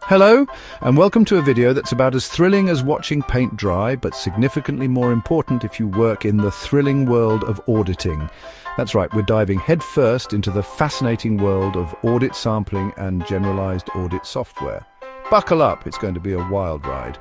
Hello, and welcome to a video that's about as thrilling as watching paint dry, but significantly more important if you work in the thrilling world of auditing. That's right, we're diving headfirst into the fascinating world of audit sampling and generalized audit software. Buckle up, it's going to be a wild ride.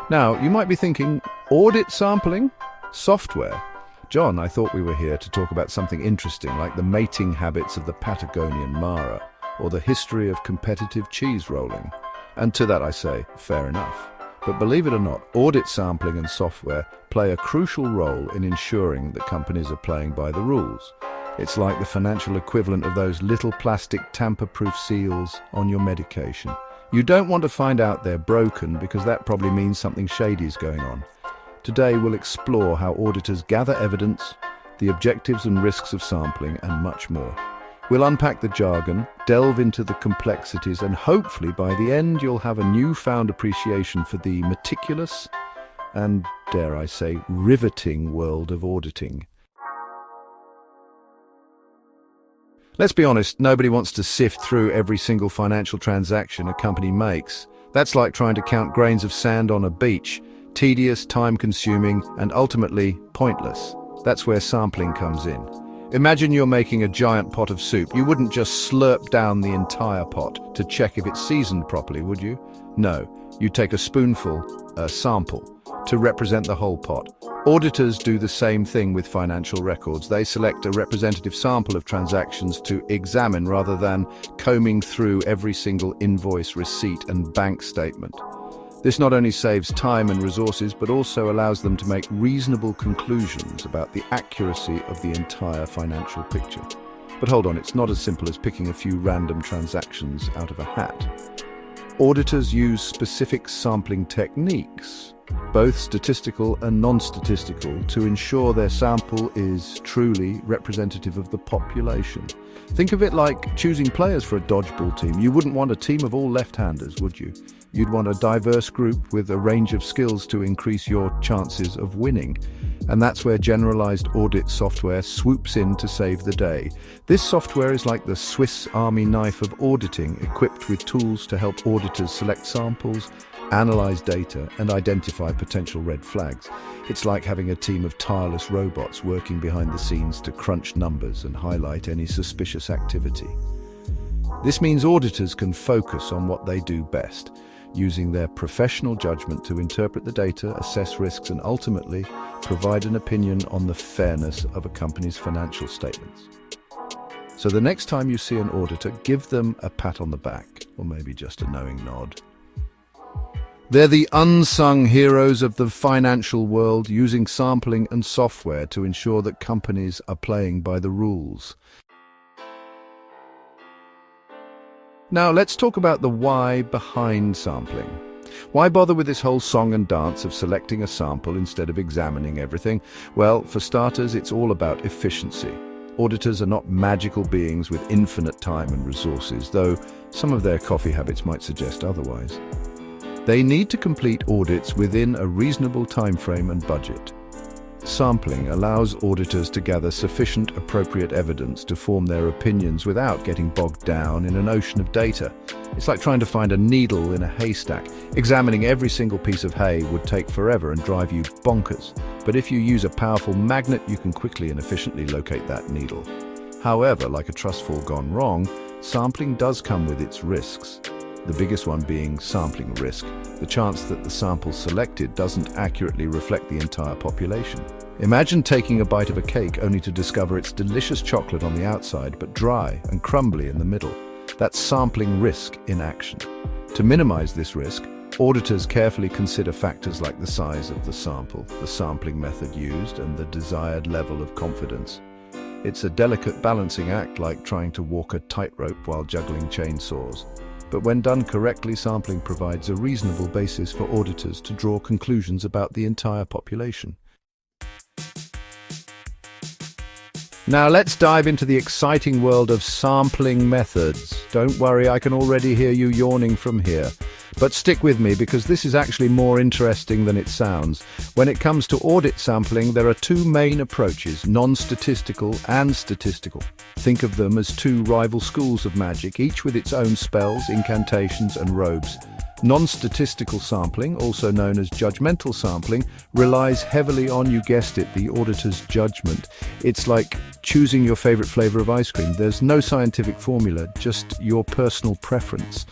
Now, you might be thinking, audit sampling? Software? John, I thought we were here to talk about something interesting, like the mating habits of the Patagonian Mara, or the history of competitive cheese rolling. And to that I say, fair enough. But believe it or not, audit sampling and software play a crucial role in ensuring that companies are playing by the rules. It's like the financial equivalent of those little plastic tamper-proof seals on your medication. You don't want to find out they're broken because that probably means something shady is going on. Today we'll explore how auditors gather evidence, the objectives and risks of sampling, and much more. We'll unpack the jargon, delve into the complexities, and hopefully by the end you'll have a newfound appreciation for the meticulous and, dare I say, riveting world of auditing. Let's be honest, nobody wants to sift through every single financial transaction a company makes. That's like trying to count grains of sand on a beach. Tedious, time-consuming, and ultimately pointless. That's where sampling comes in. Imagine you're making a giant pot of soup. You wouldn't just slurp down the entire pot to check if it's seasoned properly, would you? No, you'd take a spoonful, a sample, to represent the whole pot. Auditors do the same thing with financial records. They select a representative sample of transactions to examine rather than combing through every single invoice, receipt, and bank statement. This not only saves time and resources, but also allows them to make reasonable conclusions about the accuracy of the entire financial picture. But hold on, it's not as simple as picking a few random transactions out of a hat. Auditors use specific sampling techniques, both statistical and non-statistical, to ensure their sample is truly representative of the population. Think of it like choosing players for a dodgeball team. You wouldn't want a team of all left-handers, would you? You'd want a diverse group with a range of skills to increase your chances of winning. And that's where generalized audit software swoops in to save the day. This software is like the Swiss Army knife of auditing, equipped with tools to help auditors select samples, analyze data, and identify potential red flags. It's like having a team of tireless robots working behind the scenes to crunch numbers and highlight any suspicious activity. This means auditors can focus on what they do best, using their professional judgment to interpret the data, assess risks, and ultimately provide an opinion on the fairness of a company's financial statements. So the next time you see an auditor, give them a pat on the back, or maybe just a knowing nod. They're the unsung heroes of the financial world, using sampling and software to ensure that companies are playing by the rules. Now let's talk about the why behind sampling. Why bother with this whole song and dance of selecting a sample instead of examining everything? Well, for starters, it's all about efficiency. Auditors are not magical beings with infinite time and resources, though some of their coffee habits might suggest otherwise. They need to complete audits within a reasonable time frame and budget. Sampling allows auditors to gather sufficient appropriate evidence to form their opinions without getting bogged down in an ocean of data. It's like trying to find a needle in a haystack. Examining every single piece of hay would take forever and drive you bonkers. But if you use a powerful magnet, you can quickly and efficiently locate that needle. However, like a trust fall gone wrong, sampling does come with its risks. The biggest one being sampling risk, the chance that the sample selected doesn't accurately reflect the entire population. Imagine taking a bite of a cake only to discover it's delicious chocolate on the outside but dry and crumbly in the middle. That's sampling risk in action. To minimize this risk, auditors carefully consider factors like the size of the sample, the sampling method used, and the desired level of confidence. It's a delicate balancing act, like trying to walk a tightrope while juggling chainsaws. But when done correctly, sampling provides a reasonable basis for auditors to draw conclusions about the entire population. Now let's dive into the exciting world of sampling methods. Don't worry, I can already hear you yawning from here. But stick with me because this is actually more interesting than it sounds. When it comes to audit sampling, there are two main approaches, non-statistical and statistical. Think of them as two rival schools of magic, each with its own spells, incantations, and robes. Non-statistical sampling, also known as judgmental sampling, relies heavily on, you guessed it, the auditor's judgment. It's like choosing your favorite flavor of ice cream. There's no scientific formula, just your personal preference.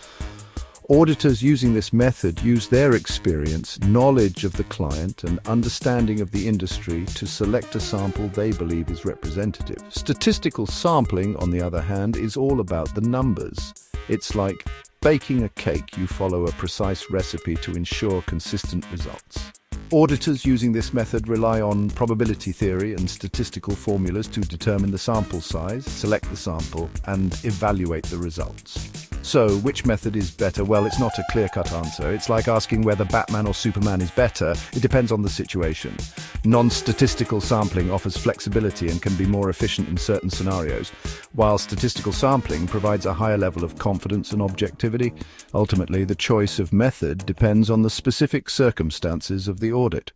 Auditors using this method use their experience, knowledge of the client, and understanding of the industry to select a sample they believe is representative. Statistical sampling, on the other hand, is all about the numbers. It's like baking a cake. You follow a precise recipe to ensure consistent results. Auditors using this method rely on probability theory and statistical formulas to determine the sample size, select the sample, and evaluate the results. So, which method is better? Well, it's not a clear-cut answer. It's like asking whether Batman or Superman is better. It depends on the situation. Non-statistical sampling offers flexibility and can be more efficient in certain scenarios, while statistical sampling provides a higher level of confidence and objectivity. Ultimately, the choice of method depends on the specific circumstances of the audit.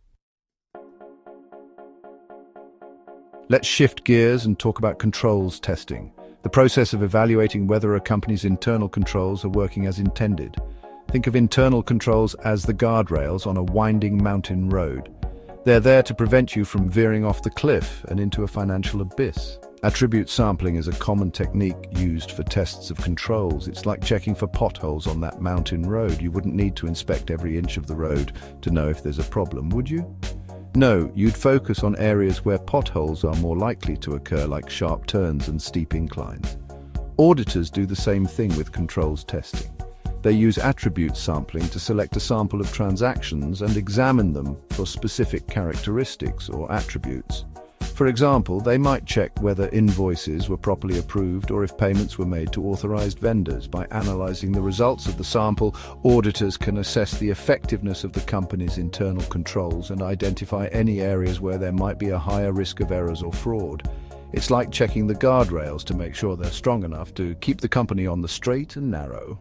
Let's shift gears and talk about controls testing. The process of evaluating whether a company's internal controls are working as intended. Think of internal controls as the guardrails on a winding mountain road. They're there to prevent you from veering off the cliff and into a financial abyss. Attribute sampling is a common technique used for tests of controls. It's like checking for potholes on that mountain road. You wouldn't need to inspect every inch of the road to know if there's a problem, would you? No, you'd focus on areas where potholes are more likely to occur, like sharp turns and steep inclines. Auditors do the same thing with controls testing. They use attribute sampling to select a sample of transactions and examine them for specific characteristics or attributes. For example, they might check whether invoices were properly approved or if payments were made to authorized vendors. By analyzing the results of the sample, auditors can assess the effectiveness of the company's internal controls and identify any areas where there might be a higher risk of errors or fraud. It's like checking the guardrails to make sure they're strong enough to keep the company on the straight and narrow.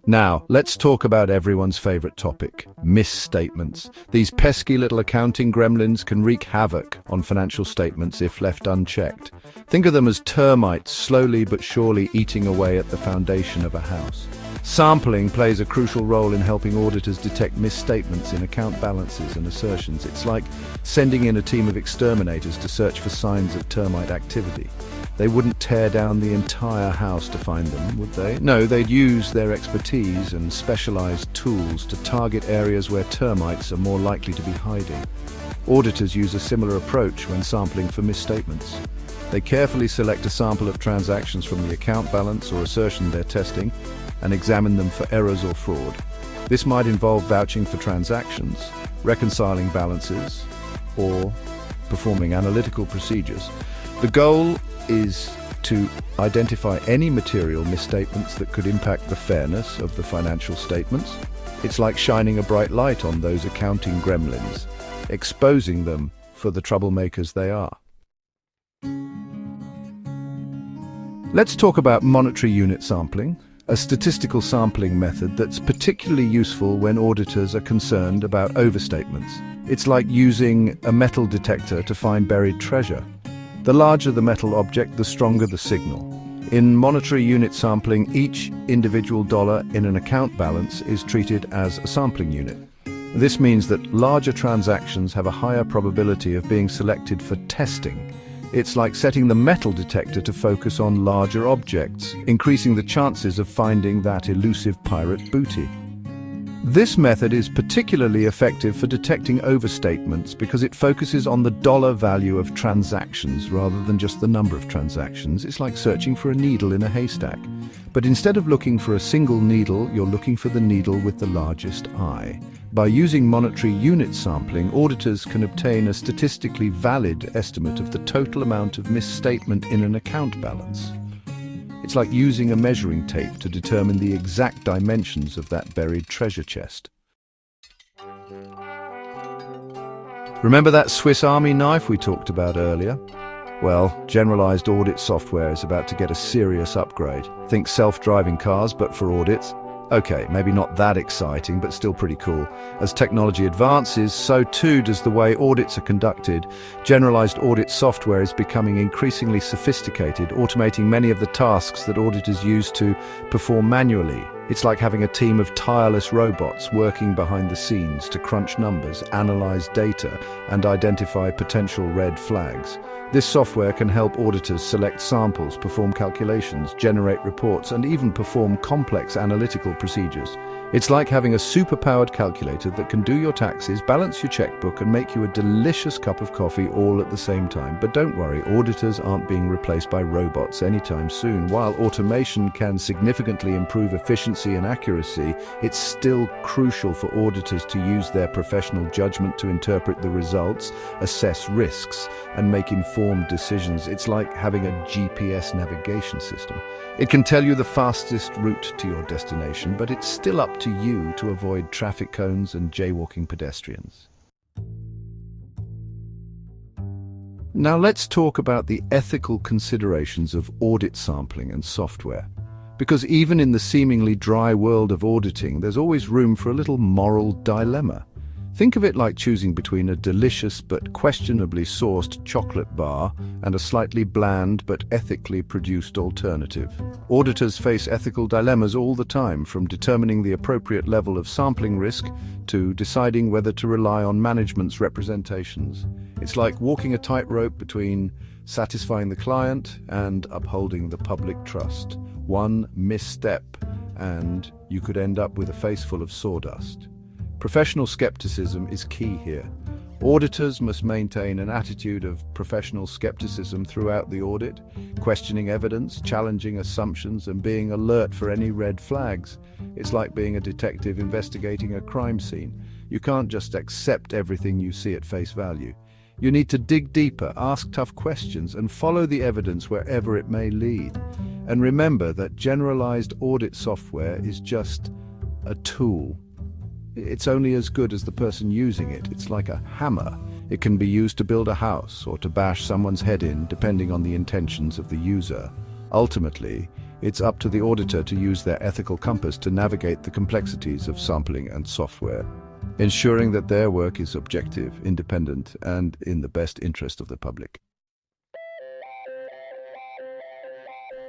Now, let's talk about everyone's favorite topic, misstatements. These pesky little accounting gremlins can wreak havoc on financial statements if left unchecked. Think of them as termites slowly but surely eating away at the foundation of a house. Sampling plays a crucial role in helping auditors detect misstatements in account balances and assertions. It's like sending in a team of exterminators to search for signs of termite activity. They wouldn't tear down the entire house to find them, would they? No, they'd use their expertise and specialized tools to target areas where termites are more likely to be hiding. Auditors use a similar approach when sampling for misstatements. They carefully select a sample of transactions from the account balance or assertion they're testing and examine them for errors or fraud. This might involve vouching for transactions, reconciling balances, or performing analytical procedures. The goal is to identify any material misstatements that could impact the fairness of the financial statements. It's like shining a bright light on those accounting gremlins, exposing them for the troublemakers they are. Let's talk about monetary unit sampling, a statistical sampling method that's particularly useful when auditors are concerned about overstatements. It's like using a metal detector to find buried treasure. The larger the metal object, the stronger the signal. In monetary unit sampling, each individual dollar in an account balance is treated as a sampling unit. This means that larger transactions have a higher probability of being selected for testing. It's like setting the metal detector to focus on larger objects, increasing the chances of finding that elusive pirate booty. This method is particularly effective for detecting overstatements because it focuses on the dollar value of transactions rather than just the number of transactions. It's like searching for a needle in a haystack. But instead of looking for a single needle, you're looking for the needle with the largest eye. By using monetary unit sampling, auditors can obtain a statistically valid estimate of the total amount of misstatement in an account balance. It's like using a measuring tape to determine the exact dimensions of that buried treasure chest. Remember that Swiss Army knife we talked about earlier? Well, generalized audit software is about to get a serious upgrade. Think self-driving cars, but for audits. Okay, maybe not that exciting, but still pretty cool. As technology advances, so too does the way audits are conducted. Generalized audit software is becoming increasingly sophisticated, automating many of the tasks that auditors used to perform manually. It's like having a team of tireless robots working behind the scenes to crunch numbers, analyze data, and identify potential red flags. This software can help auditors select samples, perform calculations, generate reports, and even perform complex analytical procedures. It's like having a superpowered calculator that can do your taxes, balance your checkbook, and make you a delicious cup of coffee all at the same time. But don't worry, auditors aren't being replaced by robots anytime soon. While automation can significantly improve efficiency and accuracy, it's still crucial for auditors to use their professional judgment to interpret the results, assess risks, and make informed decisions. It's like having a GPS navigation system. It can tell you the fastest route to your destination, but it's still up to you to avoid traffic cones and jaywalking pedestrians. Now let's talk about the ethical considerations of audit sampling and software. Because even in the seemingly dry world of auditing, there's always room for a little moral dilemma. Think of it like choosing between a delicious but questionably sourced chocolate bar and a slightly bland but ethically produced alternative. Auditors face ethical dilemmas all the time, from determining the appropriate level of sampling risk to deciding whether to rely on management's representations. It's like walking a tightrope between satisfying the client and upholding the public trust. One misstep and you could end up with a face full of sawdust. Professional skepticism is key here. Auditors must maintain an attitude of professional skepticism throughout the audit, questioning evidence, challenging assumptions, and being alert for any red flags. It's like being a detective investigating a crime scene. You can't just accept everything you see at face value. You need to dig deeper, ask tough questions, and follow the evidence wherever it may lead. And remember that generalized audit software is just a tool. It's only as good as the person using it. It's like a hammer. It can be used to build a house or to bash someone's head in, depending on the intentions of the user. Ultimately, it's up to the auditor to use their ethical compass to navigate the complexities of sampling and software, ensuring that their work is objective, independent, and in the best interest of the public.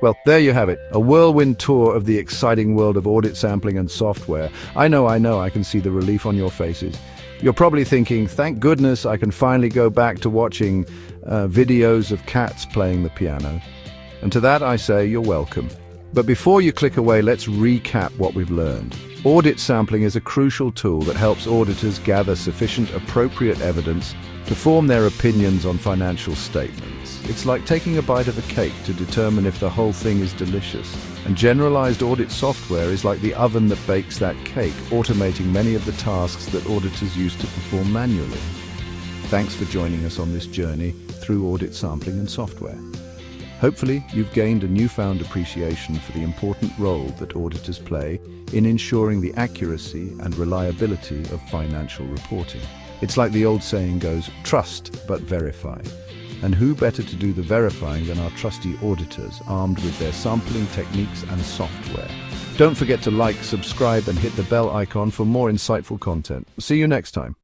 Well, there you have it, a whirlwind tour of the exciting world of audit sampling and software. I know, I can see the relief on your faces. You're probably thinking, thank goodness I can finally go back to watching videos of cats playing the piano. And to that I say, you're welcome. But before you click away, let's recap what we've learned. Audit sampling is a crucial tool that helps auditors gather sufficient appropriate evidence to form their opinions on financial statements. It's like taking a bite of a cake to determine if the whole thing is delicious. And generalized audit software is like the oven that bakes that cake, automating many of the tasks that auditors used to perform manually. Thanks for joining us on this journey through audit sampling and software. Hopefully, you've gained a newfound appreciation for the important role that auditors play in ensuring the accuracy and reliability of financial reporting. It's like the old saying goes, trust but verify. And who better to do the verifying than our trusty auditors, armed with their sampling techniques and software. Don't forget to like, subscribe, and hit the bell icon for more insightful content. See you next time.